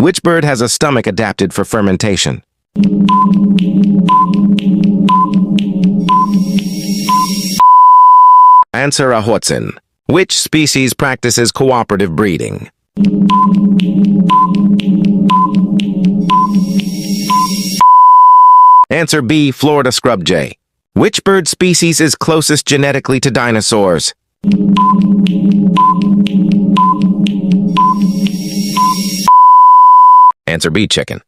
Which bird has a stomach adapted for fermentation? Answer a Hoatzin. Which species practices cooperative breeding? Answer B, Florida scrub jay. Which bird species is closest genetically to dinosaurs? Answer B, chicken.